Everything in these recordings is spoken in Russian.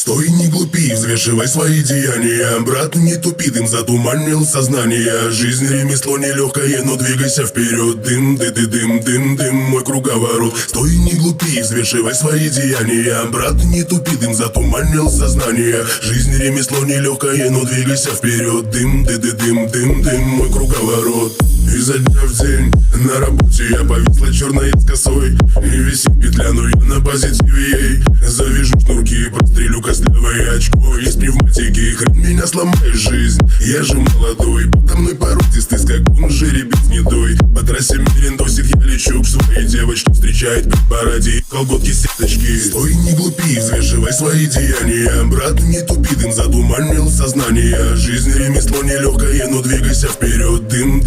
Стой, не глупи, взвешивай свои деяния. Брат, не тупи, дым затуманил сознание. Жизнь ремесло нелегкое, но двигайся вперед. Дым, дым, дым, дым, мой круговорот. Стой, не глупи, взвешивай свои деяния. Брат, не тупи, дым затуманил сознание. Жизнь ремесло нелегкое, но двигайся вперед. Дым, дым, дым, мой круговорот. Изо дня в день на работе я повисла черной с косой. И висит петля, но я на позитиве ей. Завяжу шнурки, прострелю костлявое очко. Из пневматики, хрен меня сломаешь жизнь. Я же молодой, подо мной породистый скакун, жеребец гнедой. По трассе мерендосик я лечу к своей девочке. Встречает при параде колготки сеточки. Стой, не глупи, взвешивай свои деяния. Брат, не тупи, дым затуманил сознание. Жизнь ремесло нелегкое, но двигайся вперед. Дым,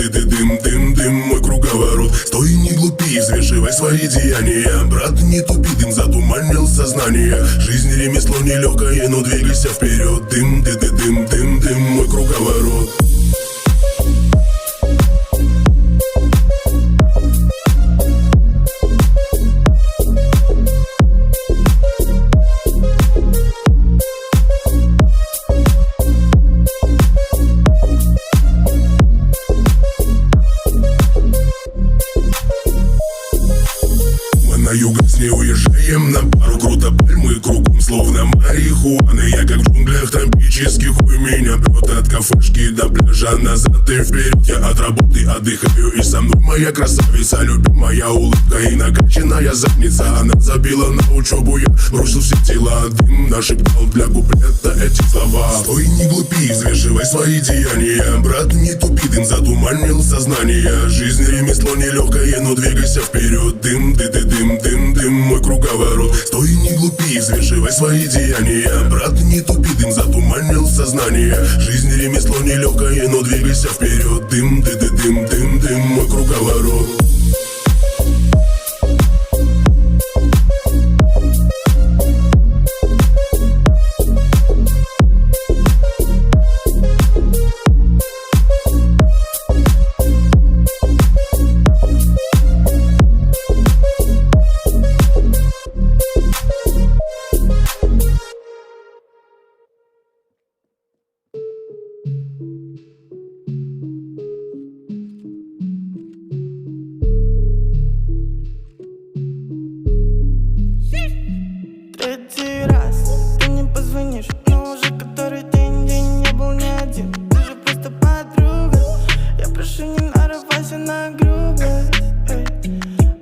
дым, мой круговорот. Стой, не глупи, взвешивай свои деяния. Брат, не тупи, дым затуманил сознание. Жизнь ремесло нелегкое, но двигайся вперед. Дым, дым, мой круговорот. На юг с ней уезжаем на пару, круто пальмы кругом, словно марихуана. Я как в джунглях тропических, хуй меня прет от кафешки до пляжа, назад и вперед. Я от работы отдыхаю, и со мной моя красавица, любимая улыбка и накачанная задница. Она забила на учебу, я бросил все дела. Дым нашептал для куплета эти слова. Стой, не глупи, взвешивай свои деяния. Брат, не тупи, дым затуманил сознание. Жизнь ремесло нелегкое, но двигайся вперед. Дым, дым, мой круговорот. Стой, не глупи, взвешивай свои деяния. Брат, не тупи, дым затуманил сознание. Жизнь ремесло нелегкое, но двигайся вперед. Дым, дым, мой круговорот. Третий раз ты мне позвонишь, но уже который день не был ни один. Ты же просто подруга, я прошу, не нарывайся на грубость.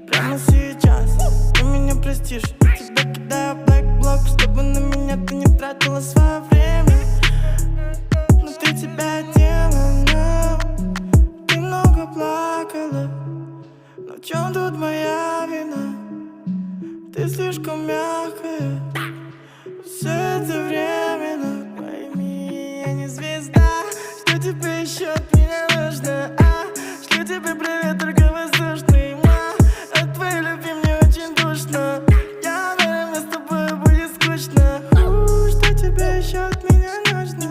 Прямо сейчас ты меня простишь, я тебя кидаю блэк-блок, чтобы на меня ты не тратила свое время. Внутри тебя делано, ты много плакала, но в чем тут моя вина? Ты слишком мягкая, все это временно. Пойми, я не звезда, что тебе еще от меня нужно? Шлю тебе привет, только воздушный, от твоей любви мне очень душно. Я уверен, с тобой будет скучно. Что тебе еще от меня нужно?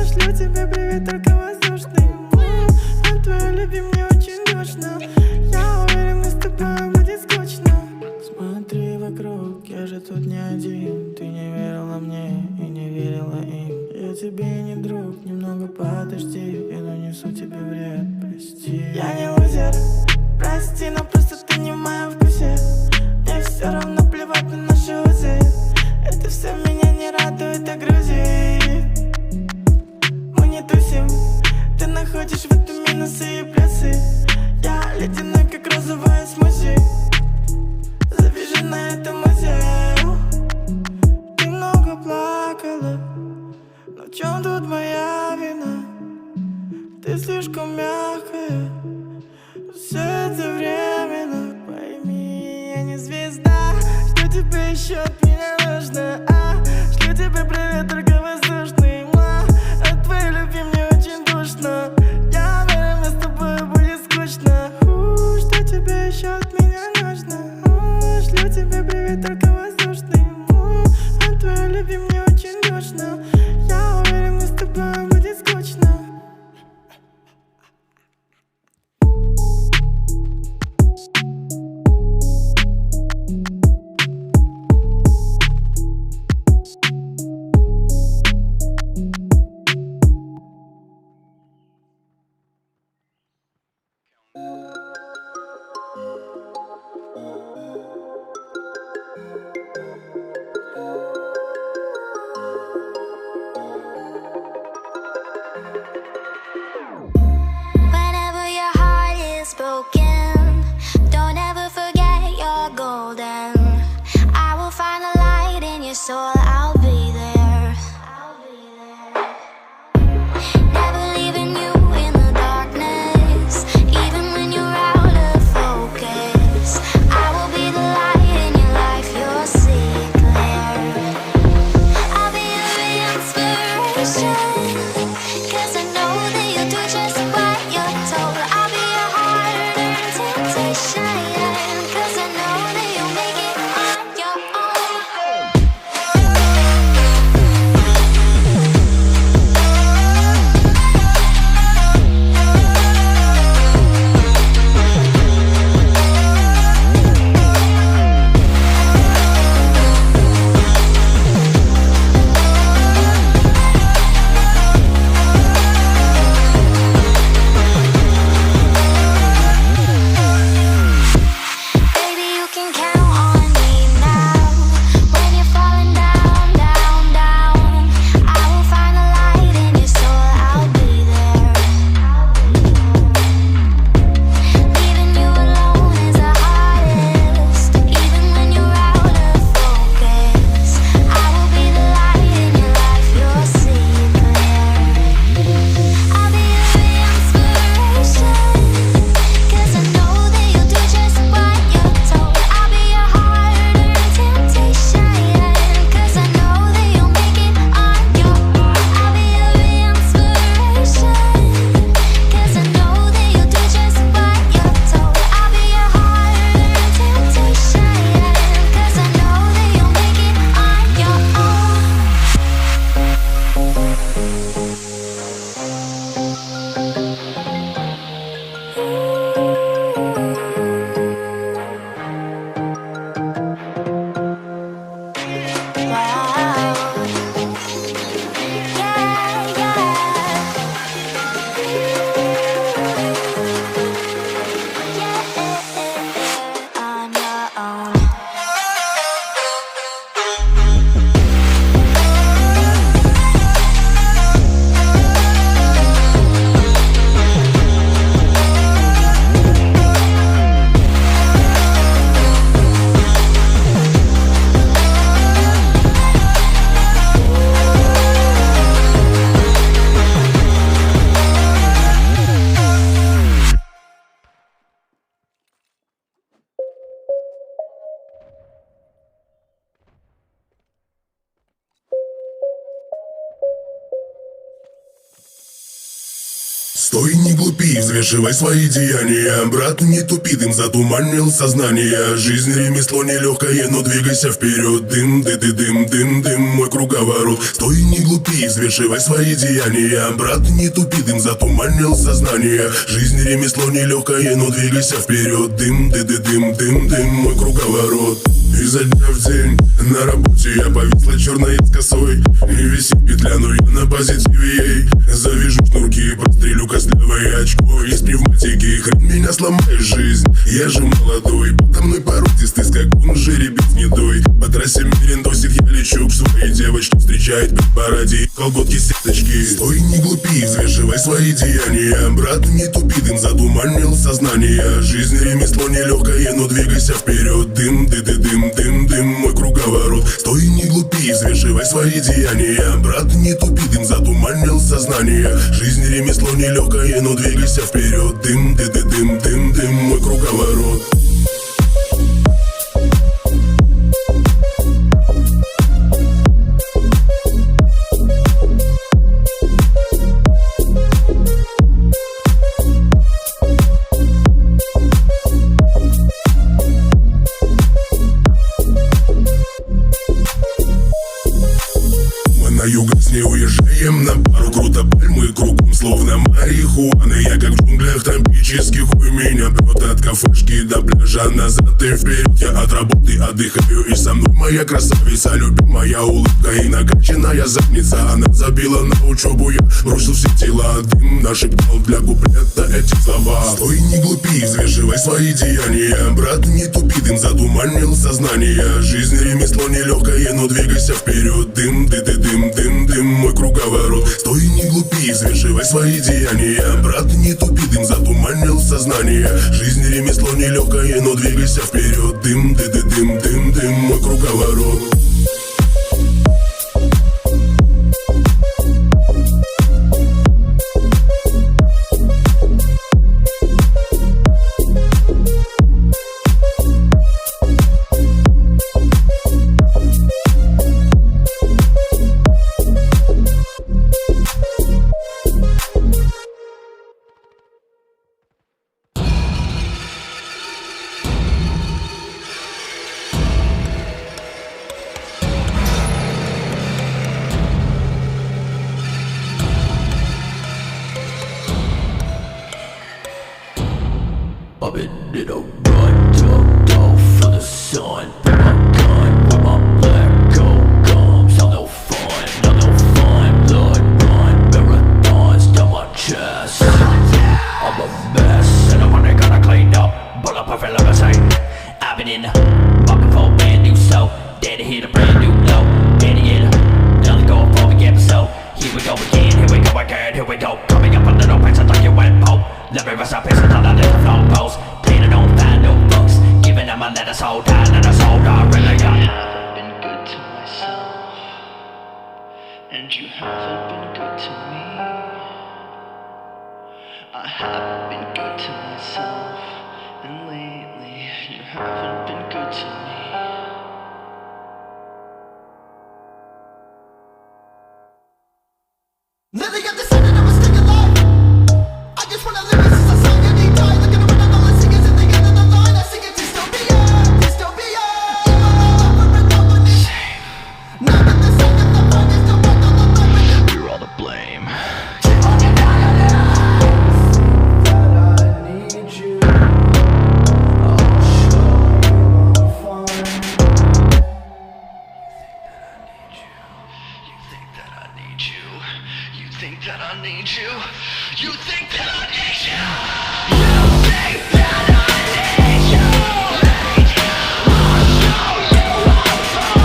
Шлю тебе привет, только воздушный, от твоей любви мне очень душно. Я уверен, с тобой будет скучно. Смотри вокруг, я же тут не один. Ты не верила мне и не верила им. Я тебе не друг, немного подожди. Я нанесу тебе вред, прости. Я не лузер, прости, но просто ты не в моем вкусе. Мне все равно плевать на наши узы. Это все меня не радует, а грузит. Мы не тусим, ты находишь в этом минусы и плюсы. Я ледяной, как розовая смузи. Завяжи на этом музею. Ты много плакала, но в чем тут моя вина? Ты слишком мягкая, все это временно. Пойми, я не звезда, что тебе еще от меня нужно? Шлю тебе привет, только воздушный, от твоей любви мне очень душно. Я уверен, с тобой будет скучно. Что тебе еще от меня нужно? Шлю тебе привет, только воздушный, от твоей любви мне очень душно. Я уверен, с тобой будет скучно. broken. Don't ever forget you're golden. I will find the light in your soul. I'll be there. Never leaving you in the darkness, even when you're out of focus. I will be the light in your life. You'll see it clear. I'll be your inspiration, 'cause I know that you'll do just what you're told. I'll be your heart and temptation, 'cause I know that you'll make it on your own. Baby, you can count on me now. When you're falling down, down, down, I will find the light in your soul. I'll be there. Leaving you alone is the hardest, even when you're out of focus. I will be the light in your life. You'll see it clear. I'll be your inspiration, 'cause I know that you'll do just what you're told. I'll be your heart and temptation, 'cause I know that you'll make it on your own. I'll be your inspiration, 'cause I know that you'll do just what you're told. I'll be your heart and temptation, 'cause I know that you'll make it on your own. Wow. Yeah, on your own. Стой, не глупи, взвешивай свои деяния. Брат, не тупи, дым затуманил сознание. Жизнь ремесло нелегкое, но двигайся вперед. Дым, дым, дым, дым, мой круговорот. Стой, не глупи, взвешивай свои деяния. Брат, не тупи, дым затуманил сознание. Жизнь ремесло нелегкое, но двигайся вперед. Дым, дым, дым, мой круговорот. Изо дня в день на работе я повисла черной с косой. И висит петля, но я на позитиве ей. Завяжу шнурки, прострелю костлявое очко. Из пневматики, хрен меня сломаешь жизнь. Я же молодой, подо мной породистый скакун, жеребец гнедой. По трассе мерендосик я лечу к своей девочке. Встречает при параде колготки сеточки. Стой, не глупи, взвешивай свои деяния. Брат, не тупи, дым затуманил сознание. Жизнь ремесло нелегкое, но двигайся вперед. Дым, дым, мой круговорот. Стой, не глупи, взвешивай свои деяния. Брат, не тупи, дым затуманил сознание. Жизнь ремесло нелегкое, но двигайся вперед. Дым, дым, мой круговорот. На юго с ней уезжаем на пару, круто пальмы кругом, словно марихуана. Я как в джунглях тропических, хуй меня прет от кафешки до пляжа, назад и вперед. Я от работы отдыхаю, и со мной моя красавица, любимая улыбка и накачанная задница. Она забила на учебу, я бросил все дела. Дым нашептал для куплета эти слова. Стой, не глупи, взвешивай свои деяния. Брат, не тупи, дым затуманил сознание. Жизнь ремесло нелегкое, но двигайся вперед. Дым, дым, мой круговорот. Стой, не глупи, взвешивай свои деяния. Брат, не тупи, дым затуманил сознание. Жизнь ремесло нелегкое, но двигайся вперед. Дым, дым, дым, дым, мой круговорот. I've been in a run, ducked off for the sun. Pick my gun with my black gold gums. I'm no fun, blood run, marathons down my chest. I'm a mess, and I'm only gonna clean up. Bulletproof and limousine. I've been in the market for a brand new soul. Daddy hit a brand new low. Daddy hit a another go for the episode. Here we go again, here we go again, here we go. Coming up a little picture like you went pope. Let me rest up pieces on the little flow post. Painted on fine notebooks. Giving them a letter so down and a soul down. Really got. I haven't been good to myself, and you haven't been good to me. I haven't been good to myself, and lately you haven't been good to me. Living up the center of a stick alive. I just wanna live this as a song and he died. Looking around and all I sing is at the end of the line. I sing it dystopia, dystopia. Evil all over and over me. Now that the sound of the fun is still back on the line. You're all to blame. You think that I need you? You think that I need you? You think that I need you? I'll show you I'm fine.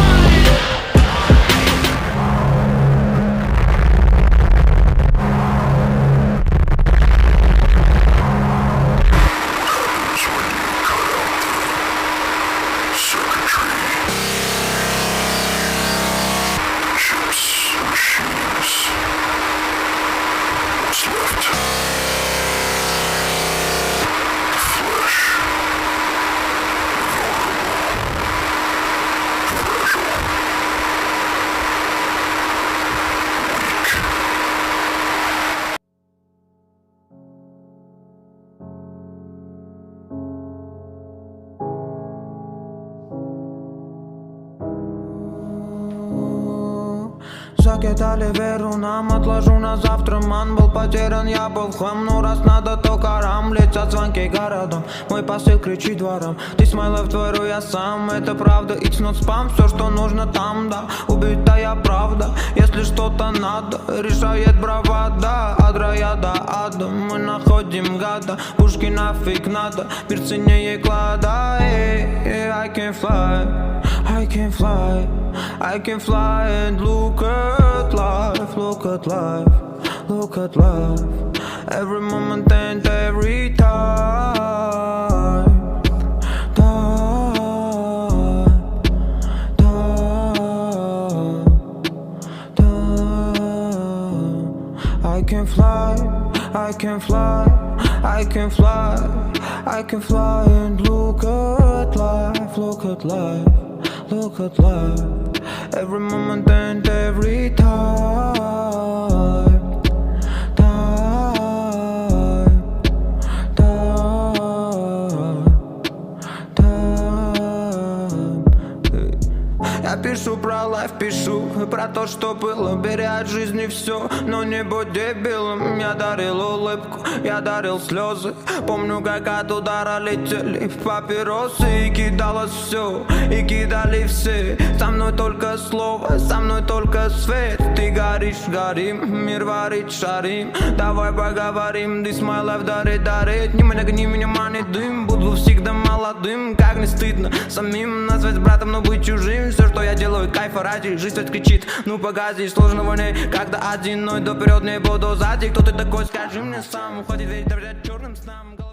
Закидали веру нам, отложу на завтра. Ман был потерян, я был в хлам. Ну раз надо, то карам. Летят звонки городом, мой посыл кричит двором. Ты смайлов творю я сам, это правда. It's not spam, все что нужно там, да. Убитая правда, если что-то надо. Решает бравада, от рая до ада. Мы находим гада, пушки нафиг надо. Мир ценнее клада. I can fly, I can fly, I can fly and look at life, look at life, look at life. Every moment and every time, time, time, time. I can fly, I can fly, I can fly, I can fly and look at life, look at life, look at life. Every moment and every time, time, time, time. Я пишу про лайф, пишу про то, что было. Бери от жизни все, но не будь дебилом. Я дарил улыбку, я дарил слезы. Помню, как от удара летели папиросы. И кидалось все, и кидали все. Со мной только слово, со мной только свет. Ты ты горишь, горим, мир варит, шарим. Давай поговорим, this my life, дарит. Не гони меня, манит дым, буду всегда молодым. Как не стыдно самим назвать братом, но быть чужим. Все, что я делаю, кайфа ради, жизнь ведь кричит. Ну погоди, сложно войны, когда один, но и доперед не буду сзади. Кто ты такой, скажи мне сам, уходит ведь дождя черным снам.